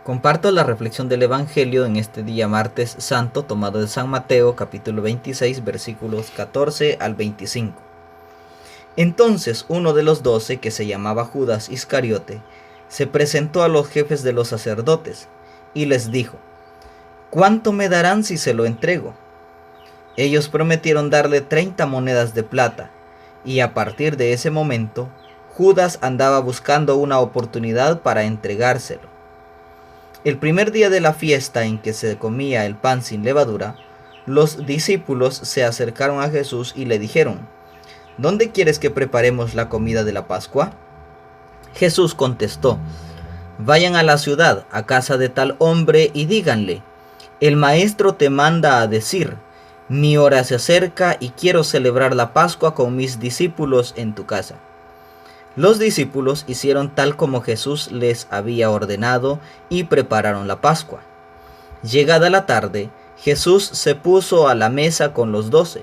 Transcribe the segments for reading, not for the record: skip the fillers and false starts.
Comparto la reflexión del Evangelio en este día martes santo tomado de San Mateo capítulo 26 versículos 14 al 25. Entonces uno de los 12, que se llamaba Judas Iscariote, se presentó a los jefes de los sacerdotes y les dijo: ¿Cuánto me darán si se lo entrego? Ellos prometieron darle 30 monedas de plata, y a partir de ese momento Judas andaba buscando una oportunidad para entregárselo. El primer día de la fiesta en que se comía el pan sin levadura, los discípulos se acercaron a Jesús y le dijeron: ¿Dónde quieres que preparemos la comida de la Pascua? Jesús contestó: Vayan a la ciudad, a casa de tal hombre, y díganle: el maestro te manda a decir, mi hora se acerca y quiero celebrar la Pascua con mis discípulos en tu casa. Los discípulos hicieron tal como Jesús les había ordenado y prepararon la Pascua. Llegada la tarde, Jesús se puso a la mesa con los 12,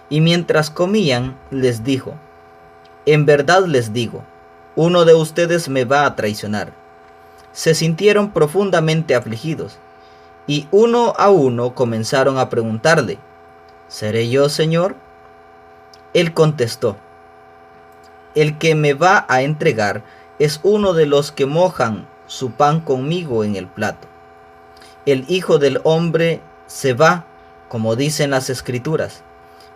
y mientras comían les dijo: En verdad les digo, uno de ustedes me va a traicionar. Se sintieron profundamente afligidos, y uno a uno comenzaron a preguntarle: ¿Seré yo, Señor? Él contestó: El que me va a entregar es uno de los que mojan su pan conmigo en el plato. El Hijo del Hombre se va, como dicen las Escrituras,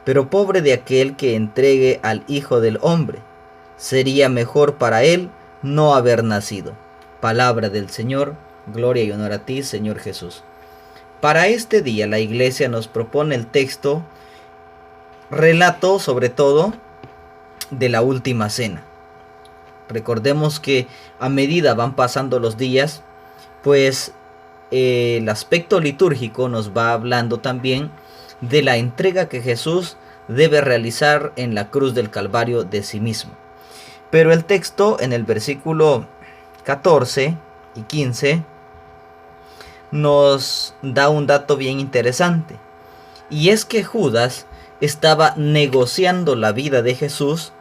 pero pobre de aquel que entregue al Hijo del Hombre. Sería mejor para él no haber nacido. Palabra del Señor, gloria y honor a ti, Señor Jesús. Para este día la Iglesia nos propone el texto, relato sobre todo, de la última cena. Recordemos que a medida van pasando los días, pues el aspecto litúrgico nos va hablando también de la entrega que Jesús debe realizar en la cruz del Calvario de sí mismo. Pero el texto en el versículo 14 y 15 nos da un dato bien interesante, y es que Judas estaba negociando la vida de Jesús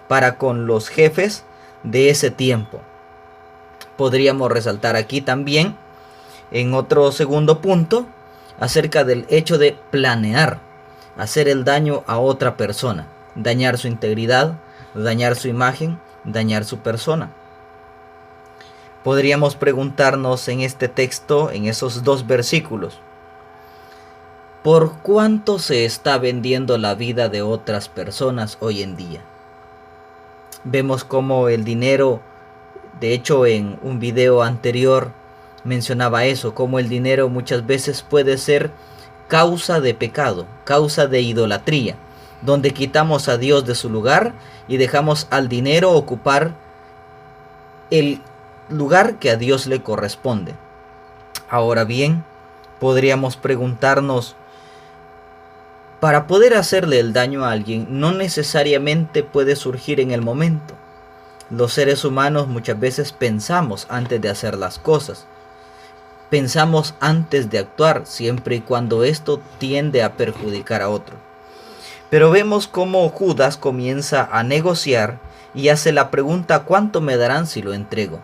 para con los jefes de ese tiempo. Podríamos resaltar aquí también, en otro segundo punto, acerca del hecho de planear, hacer el daño a otra persona, dañar su integridad, dañar su imagen, dañar su persona. Podríamos preguntarnos en este texto, en esos 2 versículos: ¿por cuánto se está vendiendo la vida de otras personas hoy en día? Vemos cómo el dinero, de hecho en un video anterior mencionaba eso, cómo el dinero muchas veces puede ser causa de pecado, causa de idolatría, donde quitamos a Dios de su lugar y dejamos al dinero ocupar el lugar que a Dios le corresponde. Ahora bien, podríamos preguntarnos: para poder hacerle el daño a alguien, no necesariamente puede surgir en el momento. Los seres humanos muchas veces pensamos antes de hacer las cosas. Pensamos antes de actuar, siempre y cuando esto tiende a perjudicar a otro. Pero vemos cómo Judas comienza a negociar y hace la pregunta: ¿cuánto me darán si lo entrego?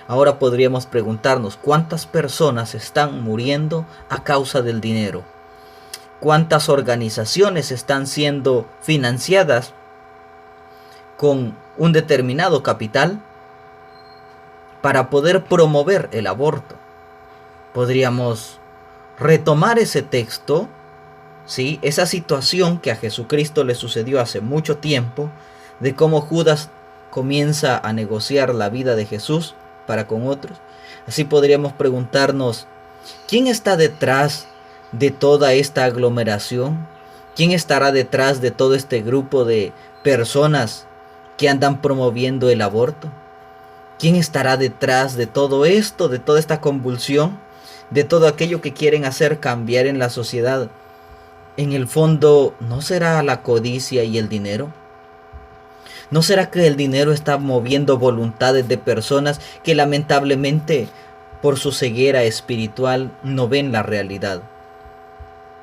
Ahora podríamos preguntarnos: ¿cuántas personas están muriendo a causa del dinero? ¿Cuántas organizaciones están siendo financiadas con un determinado capital para poder promover el aborto? Podríamos retomar ese texto, ¿sí? Esa situación que a Jesucristo le sucedió hace mucho tiempo, de cómo Judas comienza a negociar la vida de Jesús para con otros. Así podríamos preguntarnos: ¿quién está detrás de toda esta aglomeración? ¿Quién estará detrás de todo este grupo de personas que andan promoviendo el aborto? ¿Quién estará detrás de todo esto, de toda esta convulsión, de todo aquello que quieren hacer cambiar en la sociedad? En el fondo, ¿no será la codicia y el dinero? ¿No será que el dinero está moviendo voluntades de personas que lamentablemente, por su ceguera espiritual, no ven la realidad?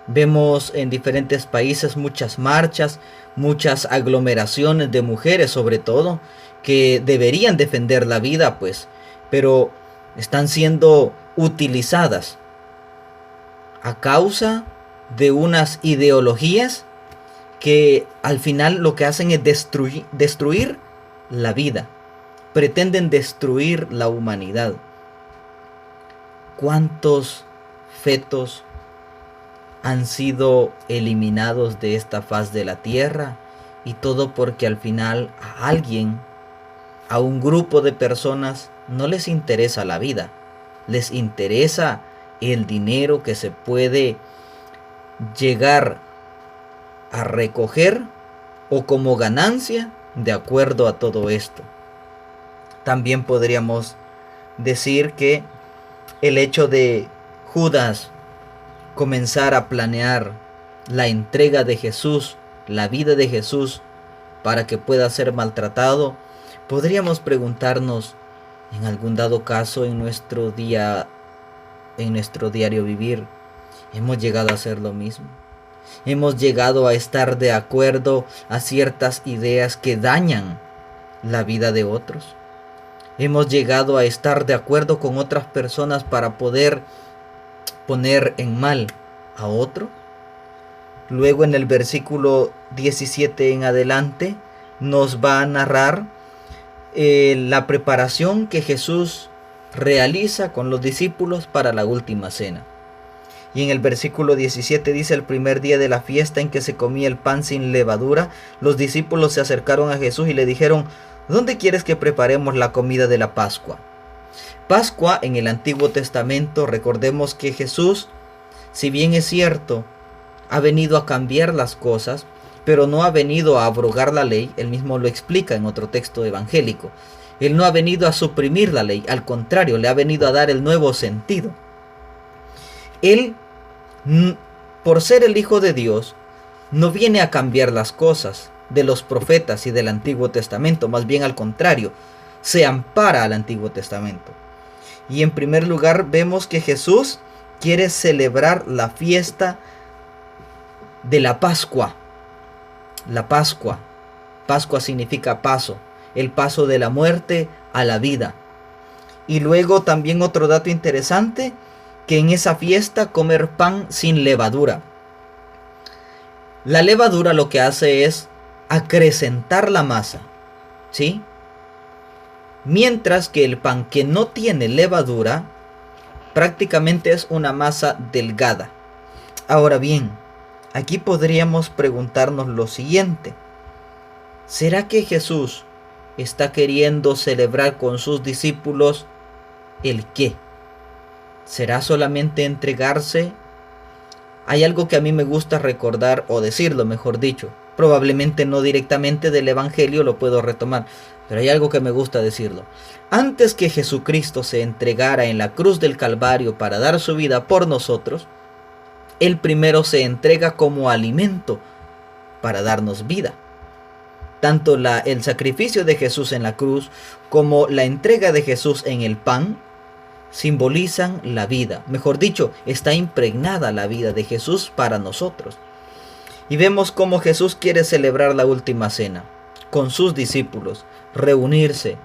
Vemos en diferentes países muchas marchas, muchas aglomeraciones de mujeres sobre todo, que deberían defender la vida, pues, pero están siendo utilizadas a causa de unas ideologías que al final lo que hacen es destruir la vida. Pretenden destruir la humanidad. ¿Cuántos fetos han sido eliminados de esta faz de la tierra? Y todo porque al final a alguien, a un grupo de personas, no les interesa la vida. Les interesa el dinero que se puede llegar a recoger o como ganancia de acuerdo a todo esto. También podríamos decir que el hecho de Judas comenzar a planear la entrega de Jesús, la vida de Jesús, para que pueda ser maltratado, podríamos preguntarnos, en algún dado caso en nuestro diario vivir, ¿hemos llegado a hacer lo mismo? ¿Hemos llegado a estar de acuerdo a ciertas ideas que dañan la vida de otros? ¿Hemos llegado a estar de acuerdo con otras personas para poder poner en mal a otro? Luego en el versículo 17 en adelante nos va a narrar la preparación que Jesús realiza con los discípulos para la última cena. Y en el versículo 17 dice: el primer día de la fiesta en que se comía el pan sin levadura, los discípulos se acercaron a Jesús y le dijeron: ¿dónde quieres que preparemos la comida de la Pascua? Pascua en el Antiguo Testamento, recordemos que Jesús, si bien es cierto, ha venido a cambiar las cosas, pero no ha venido a abrogar la ley. Él mismo lo explica en otro texto evangélico. Él no ha venido a suprimir la ley, al contrario, le ha venido a dar el nuevo sentido. Él, por ser el Hijo de Dios, no viene a cambiar las cosas de los profetas y del Antiguo Testamento, más bien al contrario, se ampara al Antiguo Testamento. Y en primer lugar vemos que Jesús quiere celebrar la fiesta de la Pascua. La Pascua. Pascua significa paso, el paso de la muerte a la vida. Y luego también otro dato interesante, que en esa fiesta comer pan sin levadura. La levadura lo que hace es acrecentar la masa, ¿sí? Mientras que el pan que no tiene levadura prácticamente es una masa delgada. Ahora bien, aquí podríamos preguntarnos lo siguiente: ¿será que Jesús está queriendo celebrar con sus discípulos el qué? ¿Será solamente entregarse? Hay algo que a mí me gusta recordar, o decirlo mejor dicho, probablemente no directamente del Evangelio lo puedo retomar, pero hay algo que me gusta decirlo. Antes que Jesucristo se entregara en la cruz del Calvario para dar su vida por nosotros, Él primero se entrega como alimento para darnos vida. Tanto el sacrificio de Jesús en la cruz como la entrega de Jesús en el pan simbolizan la vida. Mejor dicho, está impregnada la vida de Jesús para nosotros. Y vemos cómo Jesús quiere celebrar la última cena con sus discípulos, reunirse.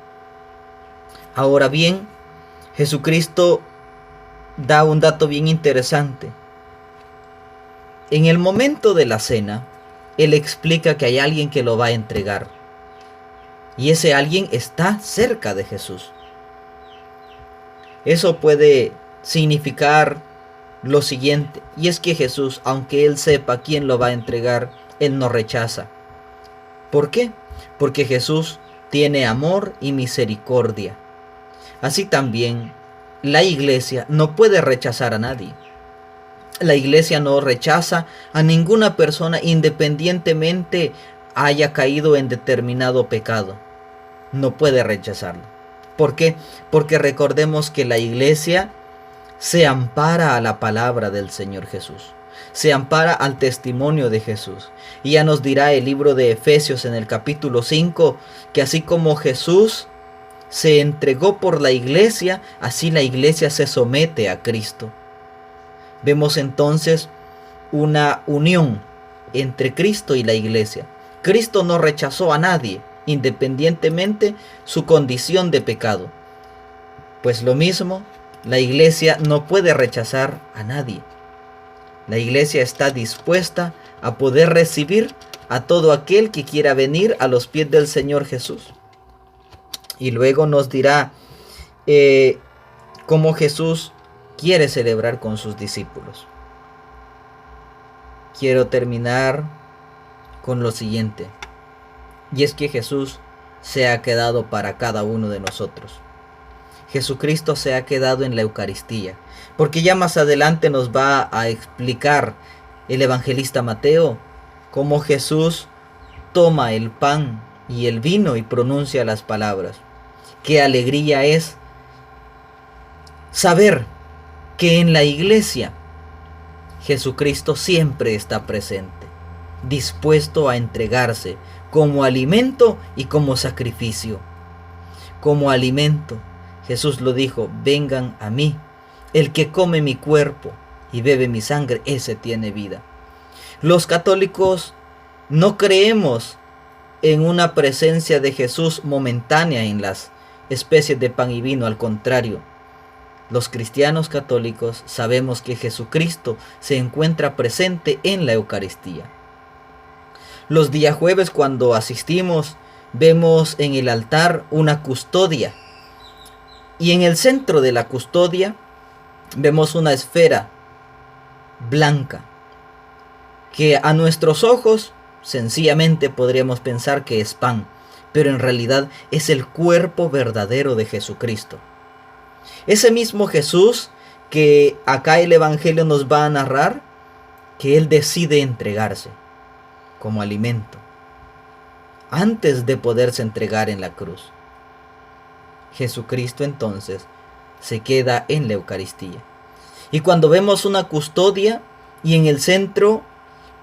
Ahora bien, Jesucristo da un dato bien interesante. En el momento de la cena, Él explica que hay alguien que lo va a entregar. Y ese alguien está cerca de Jesús. Eso puede significar lo siguiente, y es que Jesús, aunque Él sepa quién lo va a entregar, Él no rechaza. ¿Por qué? Porque Jesús tiene amor y misericordia. Así también, la iglesia no puede rechazar a nadie. La iglesia no rechaza a ninguna persona independientemente haya caído en determinado pecado. No puede rechazarlo. ¿Por qué? Porque recordemos que la iglesia se ampara a la palabra del Señor Jesús. Se ampara al testimonio de Jesús. Y ya nos dirá el libro de Efesios en el capítulo 5, que así como Jesús se entregó por la iglesia, así la iglesia se somete a Cristo. Vemos entonces una unión entre Cristo y la iglesia. Cristo no rechazó a nadie, independientemente su condición de pecado. Pues lo mismo La iglesia no puede rechazar a nadie. La iglesia está dispuesta a poder recibir a todo aquel que quiera venir a los pies del Señor Jesús. Y luego nos dirá cómo Jesús quiere celebrar con sus discípulos. Quiero terminar con lo siguiente. Y es que Jesús se ha quedado para cada uno de nosotros. Jesucristo se ha quedado en la Eucaristía. Porque ya más adelante nos va a explicar el evangelista Mateo cómo Jesús toma el pan y el vino y pronuncia las palabras. Qué alegría es saber que en la iglesia Jesucristo siempre está presente, dispuesto a entregarse como alimento y como sacrificio. Como alimento, Jesús lo dijo: vengan a mí, el que come mi cuerpo y bebe mi sangre, ese tiene vida. Los católicos no creemos en una presencia de Jesús momentánea en las especies de pan y vino, al contrario. Los cristianos católicos sabemos que Jesucristo se encuentra presente en la Eucaristía. Los días jueves, cuando asistimos, vemos en el altar una custodia. Y en el centro de la custodia vemos una esfera blanca que a nuestros ojos sencillamente podríamos pensar que es pan, pero en realidad es el cuerpo verdadero de Jesucristo. Ese mismo Jesús que acá el Evangelio nos va a narrar, que Él decide entregarse como alimento antes de poderse entregar en la cruz. Jesucristo entonces se queda en la Eucaristía. Y cuando vemos una custodia y en el centro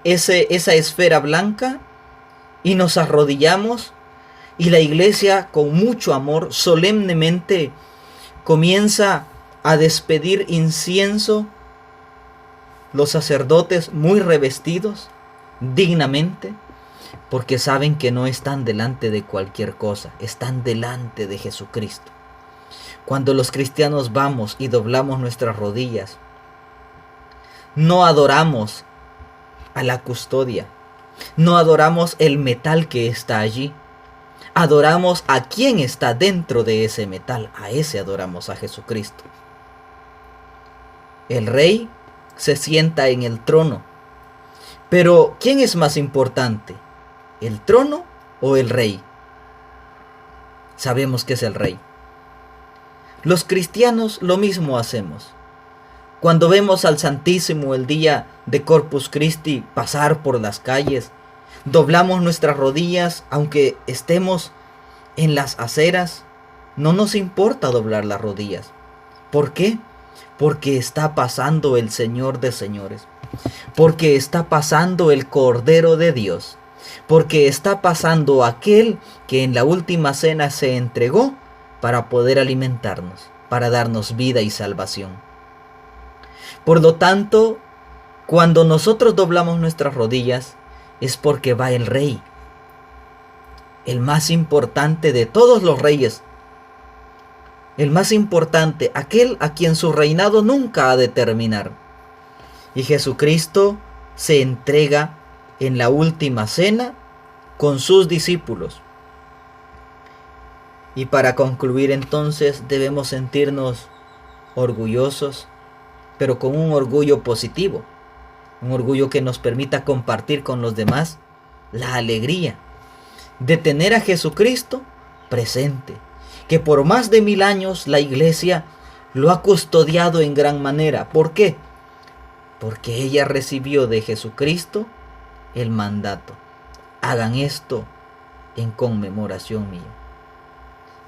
esa esfera blanca y nos arrodillamos y la iglesia con mucho amor solemnemente comienza a despedir incienso, los sacerdotes muy revestidos dignamente, porque saben que no están delante de cualquier cosa, están delante de Jesucristo. Cuando los cristianos vamos y doblamos nuestras rodillas, no adoramos a la custodia, no adoramos el metal que está allí, adoramos a quien está dentro de ese metal, a ese adoramos, a Jesucristo. El rey se sienta en el trono, pero ¿quién es más importante? ¿El trono o el rey? Sabemos que es el rey. Los cristianos lo mismo hacemos. Cuando vemos al Santísimo el día de Corpus Christi pasar por las calles, doblamos nuestras rodillas, aunque estemos en las aceras, no nos importa doblar las rodillas. ¿Por qué? Porque está pasando el Señor de señores, porque está pasando el Cordero de Dios, porque está pasando aquel que en la última cena se entregó para poder alimentarnos, para darnos vida y salvación. Por lo tanto, cuando nosotros doblamos nuestras rodillas, es porque va el Rey, el más importante de todos los reyes, el más importante, aquel a quien su reinado nunca ha de terminar. Y Jesucristo se entrega en la última cena con sus discípulos. Y para concluir entonces debemos sentirnos orgullosos, pero con un orgullo positivo, un orgullo que nos permita compartir con los demás la alegría de tener a Jesucristo presente, que por más de 1000 años la iglesia lo ha custodiado en gran manera. ¿Por qué? Porque ella recibió de Jesucristo el mandato: hagan esto en conmemoración mía.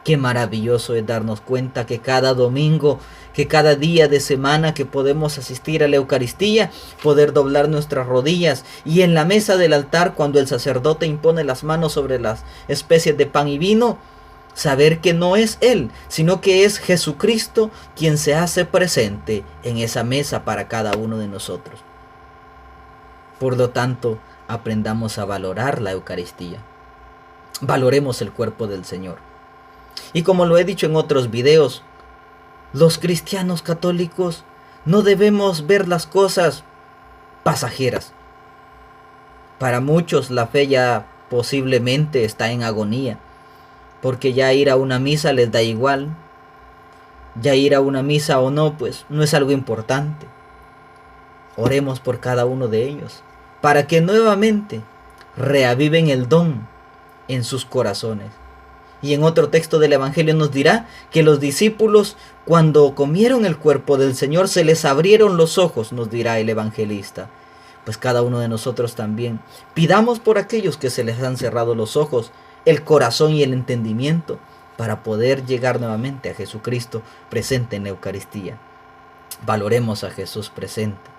Qué maravilloso es darnos cuenta que cada domingo, que cada día de semana que podemos asistir a la Eucaristía, poder doblar nuestras rodillas y en la mesa del altar, cuando el sacerdote impone las manos sobre las especies de pan y vino, saber que no es Él, sino que es Jesucristo quien se hace presente en esa mesa para cada uno de nosotros. Por lo tanto, aprendamos a valorar la Eucaristía. Valoremos el cuerpo del Señor. Y como lo he dicho en otros videos, Los cristianos católicos no debemos ver las cosas pasajeras. Para muchos la fe ya posiblemente está en agonía, porque ya ir a una misa les da igual. Ya ir a una misa o no, pues no es algo importante. Oremos por cada uno de ellos, para que nuevamente reaviven el don en sus corazones. Y en otro texto del Evangelio nos dirá que los discípulos, cuando comieron el cuerpo del Señor, se les abrieron los ojos, nos dirá el evangelista. Pues cada uno de nosotros también pidamos por aquellos que se les han cerrado los ojos, el corazón y el entendimiento, para poder llegar nuevamente a Jesucristo presente en la Eucaristía. Valoremos a Jesús presente,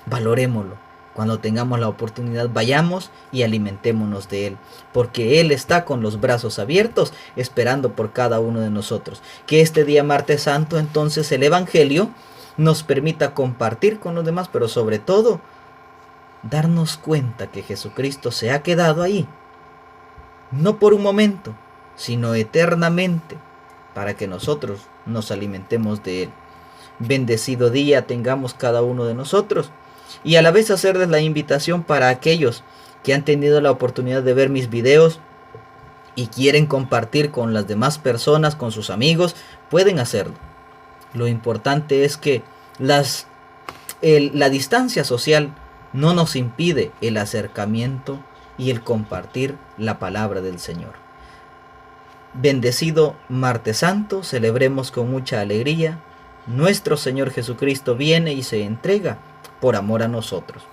valorémoslo. Cuando tengamos la oportunidad, vayamos y alimentémonos de Él, porque Él está con los brazos abiertos, esperando por cada uno de nosotros. Que este día martes santo, entonces, el Evangelio nos permita compartir con los demás, pero sobre todo, darnos cuenta que Jesucristo se ha quedado ahí, no por un momento, sino eternamente, para que nosotros nos alimentemos de Él. Bendecido día tengamos cada uno de nosotros, y a la vez hacerles la invitación para aquellos que han tenido la oportunidad de ver mis videos y quieren compartir con las demás personas, con sus amigos, pueden hacerlo. Lo importante es que la distancia social no nos impide el acercamiento y el compartir la palabra del Señor. Bendecido martes santo, celebremos con mucha alegría. Nuestro Señor Jesucristo viene y se entrega por amor a nosotros.